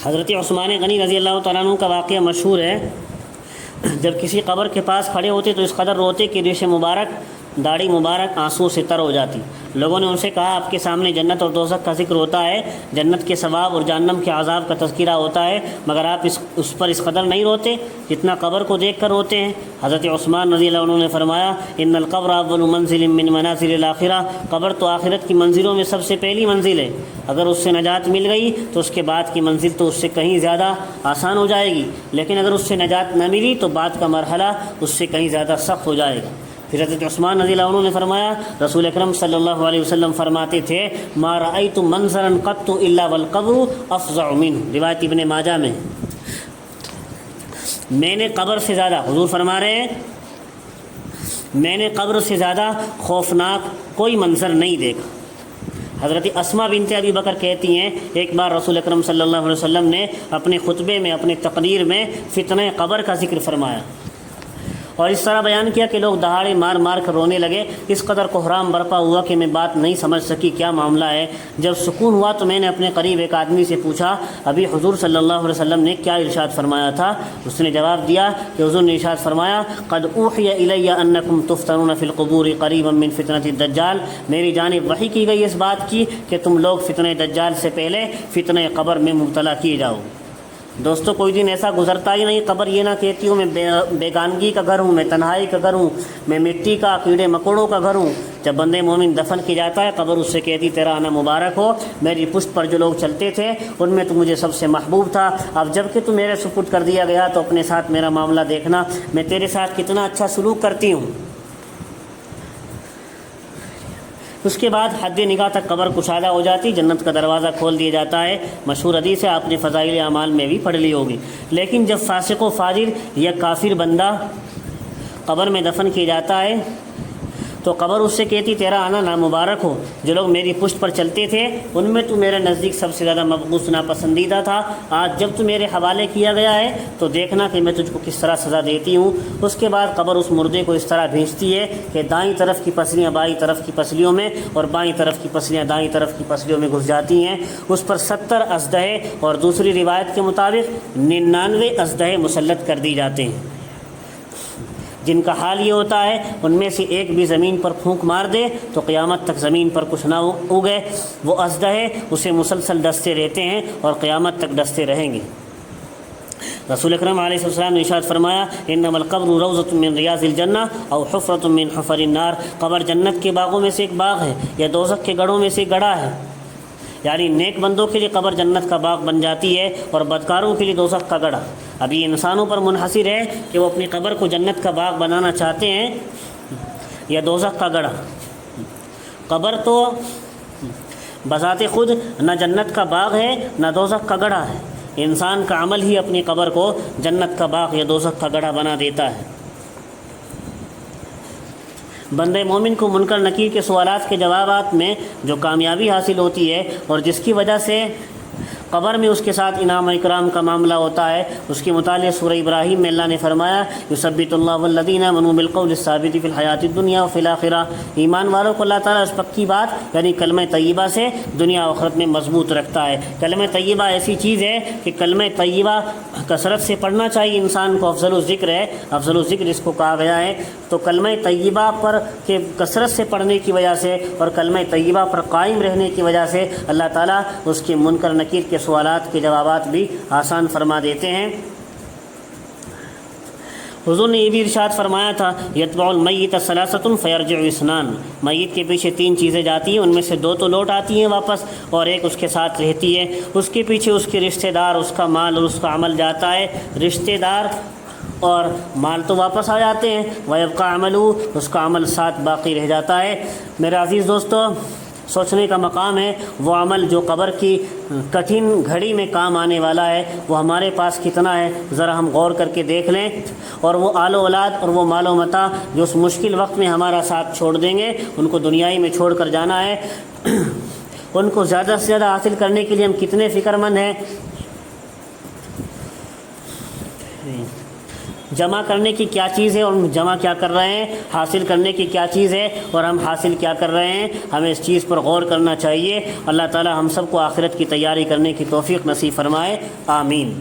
حضرت عثمان غنی رضی اللہ تعالیٰ عنہ کا واقعہ مشہور ہے۔ جب کسی قبر کے پاس کھڑے ہوتے تو اس قدر روتے کہ ریش مبارک، داڑھی مبارک آنسو سے تر ہو جاتی۔ لوگوں نے ان سے کہا آپ کے سامنے جنت اور دوزخ کا ذکر ہوتا ہے، جنت کے ثواب اور جہنم کے عذاب کا تذکرہ ہوتا ہے، مگر آپ اس پر اس قدر نہیں روتے جتنا قبر کو دیکھ کر روتے ہیں۔ حضرت عثمان رضی اللہ عنہ نے فرمایا ان القبر اول منزل من منازل الاخرہ، قبر تو آخرت کی منزلوں میں سب سے پہلی منزل ہے، اگر اس سے نجات مل گئی تو اس کے بعد کی منزل تو اس سے کہیں زیادہ آسان ہو جائے گی، لیکن اگر اس سے نجات نہ ملی تو بعد کا مرحلہ اس سے کہیں زیادہ سخت ہو جائے گا۔ پھر حضرت عثمان رضی اللہ عنہ نے فرمایا رسول اکرم صلی اللہ علیہ وسلم فرماتے تھے ما رأیت منظرا قط الا والقبر افظع منه، روایت ابن ماجہ میں۔ میں نے قبر سے زیادہ، حضور فرما رہے ہیں میں نے قبر سے زیادہ خوفناک کوئی منظر نہیں دیکھا۔ حضرت اسماء بنت ابی بکر کہتی ہیں ایک بار رسول اکرم صلی اللہ علیہ وسلم نے اپنے خطبے میں، اپنے تقریر میں فتنہ قبر کا ذکر فرمایا اور اس طرح بیان کیا کہ لوگ دہاڑے مار مار کر رونے لگے۔ اس قدر کوحرام برپا ہوا کہ میں بات نہیں سمجھ سکی کیا معاملہ ہے۔ جب سکون ہوا تو میں نے اپنے قریب ایک آدمی سے پوچھا ابھی حضور صلی اللہ علیہ وسلم نے کیا ارشاد فرمایا تھا؟ اس نے جواب دیا کہ حضور نے ارشاد فرمایا قد اوحی الی انکم تفتنون فی القبور قریبا من فتنۃ الدجال، میری جانب وحی کی گئی اس بات کی کہ تم لوگ فتنہ دجال سے پہلے فتنہ قبر میں مبتلا کیے جاؤ۔ دوستو کوئی دن ایسا گزرتا ہی نہیں قبر یہ نہ کہتی ہوں میں بیگانگی کا گھر ہوں، میں تنہائی کا گھر ہوں، میں مٹی کا، کیڑے مکوڑوں کا گھر ہوں۔ جب بندے مومن دفن کی جاتا ہے قبر اس سے کہتی تیرا آنا مبارک ہو، میری پشت پر جو لوگ چلتے تھے ان میں تو مجھے سب سے محبوب تھا، اب جب کہ تو میرے سپرد کر دیا گیا تو اپنے ساتھ میرا معاملہ دیکھنا، میں تیرے ساتھ کتنا اچھا سلوک کرتی ہوں۔ اس کے بعد حد نگاہ تک قبر کشادہ ہو جاتی، جنت کا دروازہ کھول دیا جاتا ہے۔ مشہور حدیث ہے، آپ نے فضائل اعمال میں بھی پڑھ لی ہوگی۔ لیکن جب فاسق و فاجر یا کافر بندہ قبر میں دفن کیا جاتا ہے تو قبر اس سے کہتی تیرا آنا نامبارک ہو، جو لوگ میری پشت پر چلتے تھے ان میں تو میرے نزدیک سب سے زیادہ مبغوث ناپسندیدہ تھا، آج جب تو میرے حوالے کیا گیا ہے تو دیکھنا کہ میں تجھ کو کس طرح سزا دیتی ہوں۔ اس کے بعد قبر اس مردے کو اس طرح بھیجتی ہے کہ دائیں طرف کی پسلیاں بائیں طرف کی پسلیوں میں اور بائیں طرف کی پسلیاں دائیں طرف کی پسلیوں میں گھس جاتی ہیں۔ اس پر 70 اژدہے اور دوسری روایت کے مطابق 99 اژدہے مسلط کر دی جاتے ہیں، جن کا حال یہ ہوتا ہے ان میں سے ایک بھی زمین پر پھونک مار دے تو قیامت تک زمین پر کچھ نہ اگے، وہ اژدہے اسے مسلسل ڈستے رہتے ہیں اور قیامت تک ڈستے رہیں گے۔ رسول اکرم علیہ السلام نے ارشاد فرمایا انما القبر روضۃ من ریاض الجنہ او حفرۃ من حفر النار، قبر جنت کے باغوں میں سے ایک باغ ہے یا دوزخ کے گڑھوں میں سے ایک گڑھا ہے، یعنی نیک بندوں کے لیے قبر جنت کا باغ بن جاتی ہے اور بدکاروں کے لیے دوزخ کا گڑھا۔ اب یہ انسانوں پر منحصر ہے کہ وہ اپنی قبر کو جنت کا باغ بنانا چاہتے ہیں یا دوزخ کا گڑھا۔ قبر تو بذات خود نہ جنت کا باغ ہے نہ دوزخ کا گڑھا ہے، انسان کا عمل ہی اپنی قبر کو جنت کا باغ یا دوزخ کا گڑھا بنا دیتا ہے۔ بندے مومن کو منکر نکیر کے سوالات کے جوابات میں جو کامیابی حاصل ہوتی ہے اور جس کی وجہ سے قبر میں اس کے ساتھ انعام و اکرام کا معاملہ ہوتا ہے، اس کے متعلق سورہ ابراہیم میں اللہ نے فرمایا یثبت اللہ والذین آمنوا بالقول الثابت فی الحیات الدنیا وفی الآخرہ، ایمان والوں کو اللہ تعالیٰ اس پکی بات یعنی کلمہ طیبہ سے دنیا و آخرت میں مضبوط رکھتا ہے۔ کلمہ طیبہ ایسی چیز ہے کہ کلمہ طیبہ کثرت سے پڑھنا چاہیے انسان کو، افضل الذکر ہے، افضل الذکر اس کو کہا گیا ہے۔ تو کلمہ طیبہ پر کہ کثرت سے پڑھنے کی وجہ سے اور کلمہ طیبہ پر قائم رہنے کی وجہ سے اللہ تعالیٰ اس کے منکر نکیر کے سوالات کے جوابات بھی آسان فرما دیتے ہیں۔ حضور نے یہ بھی ارشاد فرمایا تھا یتبع المیت ثلاثۃ فیرجع اثنان، میت کے پیچھے 3 چیزیں جاتی ہیں، ان میں سے 2 تو لوٹ آتی ہیں واپس اور ایک اس کے ساتھ رہتی ہے، اس کے پیچھے اس کے رشتہ دار، اس کا مال اور اس کا عمل جاتا ہے۔ رشتہ دار اور مال تو واپس آ جاتے ہیں، وَيَبْقَى عَمَلُهُ، اس کا عمل ساتھ باقی رہ جاتا ہے۔ میرے عزیز دوستو، سوچنے کا مقام ہے وہ عمل جو قبر کی کٹھن گھڑی میں کام آنے والا ہے وہ ہمارے پاس کتنا ہے، ذرا ہم غور کر کے دیکھ لیں۔ اور وہ آل و اولاد اور وہ مال و متاع جو اس مشکل وقت میں ہمارا ساتھ چھوڑ دیں گے، ان کو دنیائی میں چھوڑ کر جانا ہے، ان کو زیادہ سے زیادہ حاصل کرنے کے لیے ہم کتنے فکر مند ہیں۔ جمع کرنے کی کیا چیز ہے اور ہم جمع کیا کر رہے ہیں، حاصل کرنے کی کیا چیز ہے اور ہم حاصل کیا کر رہے ہیں، ہمیں اس چیز پر غور کرنا چاہیے۔ اللہ تعالی ہم سب کو آخرت کی تیاری کرنے کی توفیق نصیب فرمائے، آمین۔